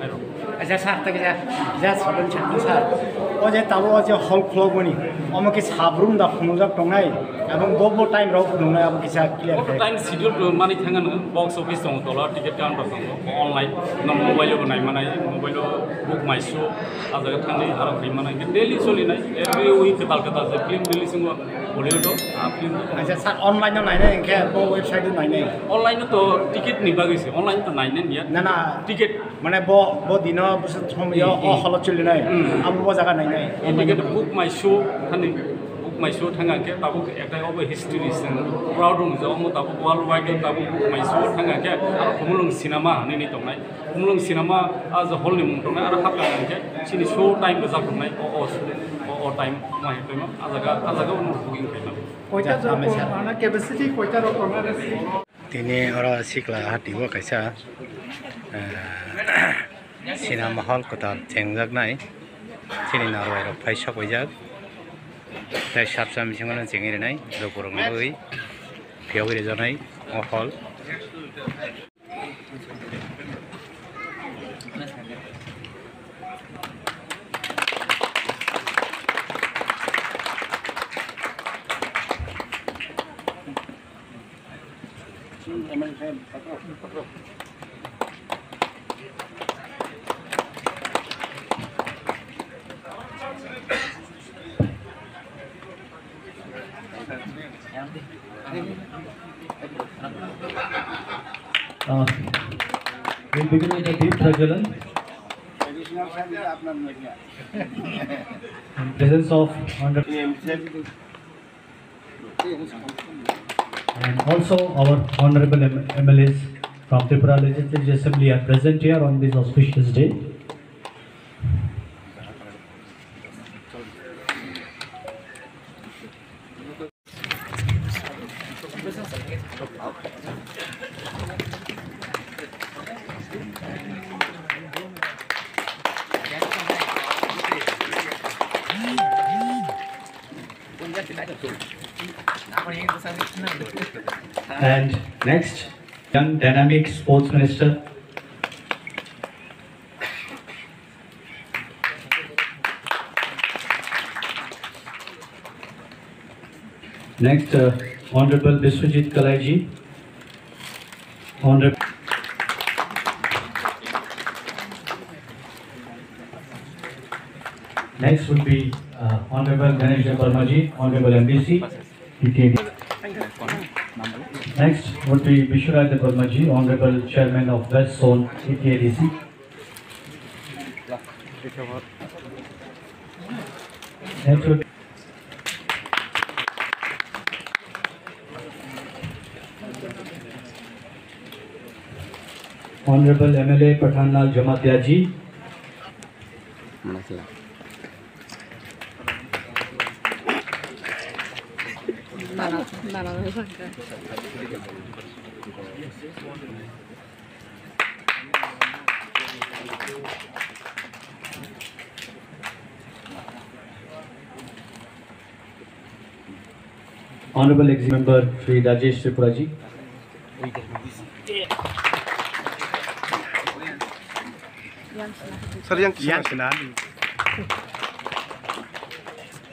अच्छा सार तक जा सडन छान सार अजे ताबो अजे हल खुलगोनी अमके साब्रुम दा खुनुजाक दंनाय एबं बबो टाइम राव खुनुनाय अब किसा क्लियर बबो टाइम शेड्यूल मानि थांगा न बॉक्स ऑफिस दं तला टिकेट काउंटर दं ऑनलाइन न मोबाइल बनाय मानाय मोबाइल बुक माय शो आजागा थांनि आरो फैमानाय डेली सोलिनाय एवरी वीक कताल जे फिल्म रिलीजिंग बलिउड फिल्म अच्छा सार ऑनलाइन नायनाय एखे बो वेबसाइट नायनाय ऑनलाइन तो टिकेट नि बागैसो ऑनलाइन तो नायनाय निया ना टिकेट माने बो दिनो बसु समयो हल चलिनाय अब बो जागा नायनाय टिकेट बुक माय शो थानि बुक माय शो थांगा के ताबो एकटा अब हिस्ट्री जों प्राउड दं जो म ताबो वर्ल्ड वाइड ताबो बुक माय शो थांगा के आरो खुमुलुं सिनेमा नि दंनाय खुमुलुं सिनेमा आज हल नि मुं दंनाय आरो हाबला के सिनि शो टाइम जाफुंनाय अ टाइम माय टाइम आजागा उन बुकिं खालाम कोइटा जामेसा आना कैपेसिटी कोइटा रखना तिने अरा सिक्ला हाटिबो कैसा सिनेमा हल कता चेंजागनाय सिनि नारवाय फाइसा गयजाग ताय साबसा मिसिंगोन चेंगिरनाय रगरंगै फियावरि जानाय हल We'll begin with the deep Prajalan. In presence of Honorable and also our Honorable MLAs from Tripura Legislative Assembly are present here on this auspicious day. And next, young dynamic sports minister. Next, Honorable Biswajit Kalaiji. Honorable. Next would be Honorable Ganesh Parmaji, Honorable MDC, TTAD. Next would be Vishwaraj Parmaji, Honorable Chairman of West Zone, TTADC. Next would be Honorable MLA Pathanlal Jamatia ji. Honorable Executive Member Shri Rajesh Tripura ji.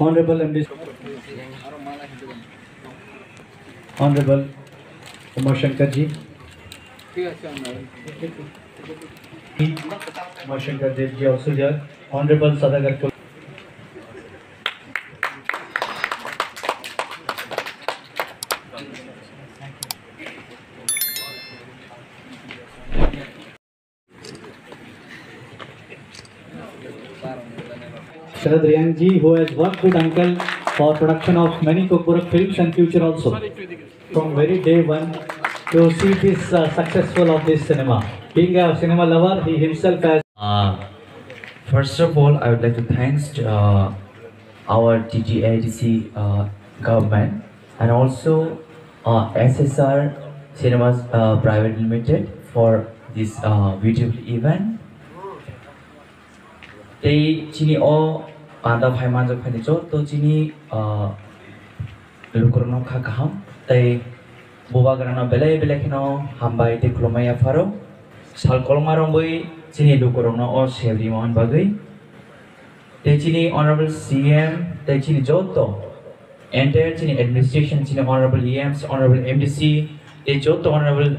Honorable MD. Honorable Umar Shankar ji. Umar Shankar Dev ji also here. Honorable Sadagar. Sharad Riyang ji, who has worked with Uncle for production of many Kokpura films and future also. From very day one to see this successful of this cinema. Being a cinema lover, he himself has. First of all, I would like to thank our TTADC government and also SSR Cinemas Private Limited for this beautiful event. They chini o anda phai manjak phai cho to chini lukurno kha kaham they boba grana belai belai kino hambai te klomaya faro sal kolma rombai chini lukorongno o sebri mohon bagai tei chini honorable CM tei chini joto entire chini administration chini honorable EMs honorable MDC tei joto honorable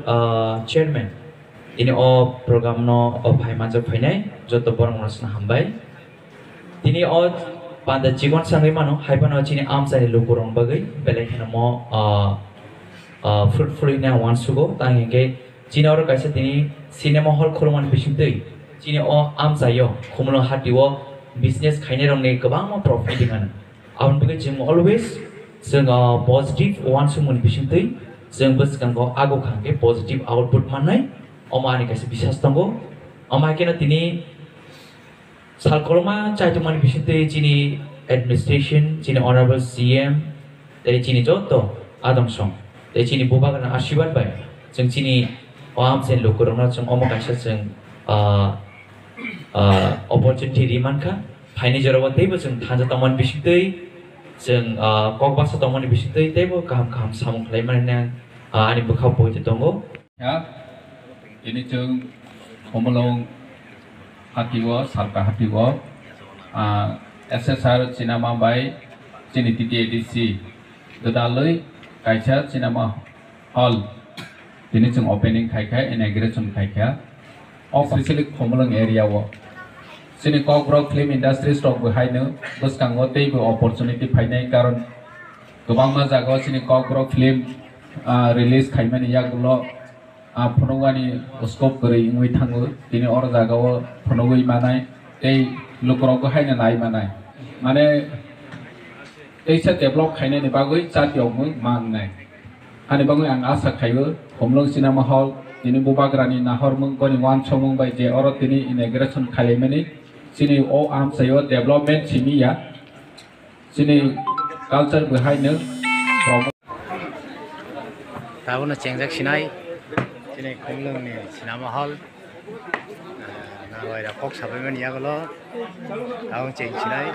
chairman ini o program no o bhai manjak phainai joto borong rasna hambai ini o pada cikon sangai mano haipano chini amsani lukorong bagai belai kana mo fruitful na wan sugo tangenge chini or kaisa tini cinema hall kholoman bisingtei chini o amsayo khomlo hatiwo business khaine rong ne gobang mo profit dingan abon bagai jing always जों positive wan sumun bisingtei जों boskango ago khangke positive output manai omani kaisa bisas tongo omakena tini salkoloma chaitumani bisingtei chini administration chini honorable CM tei chini joto adamsong tei chini bubagana ashirwad bai जों chini oam sen lukurona जों omo kaisa जों opportunity rimanka phaini jorobo teibo जों thanja tamani bisingtei जों kokbasa tamani bisingtei teibo kaham kaham samung khlaimani ani bukhau poite tongo ya ini जों homolong hatiwo sarka hatiwo SSR cinema bai chini TTADC dadaloi kaisa cinema hall ini जों opening khai inauguration khai officially homolong area wo chini Kokborok film industry stock behaino boskango teibo opportunity phainai karon gobangma jaga chini Kokborok film release khaimani yagulo phonogani scope gori ingui thango tini or jaga o phonogoi manai tei lukorok haina nai manai mane teisa develop khaine ni bagoi chatiok mung mangnai ani bagoi ang asa khaibo homlong cinema hall tini bubagrani nahor mung koni wan chomung bai je oro tini inauguration khaimani chini o am sayo development chimiya chini culture behaino 다음은 쟁작 시나이 진행 공릉니 시나마 홀 나와이라 꼭 잡으면 이야기로 다음 쟁 시나이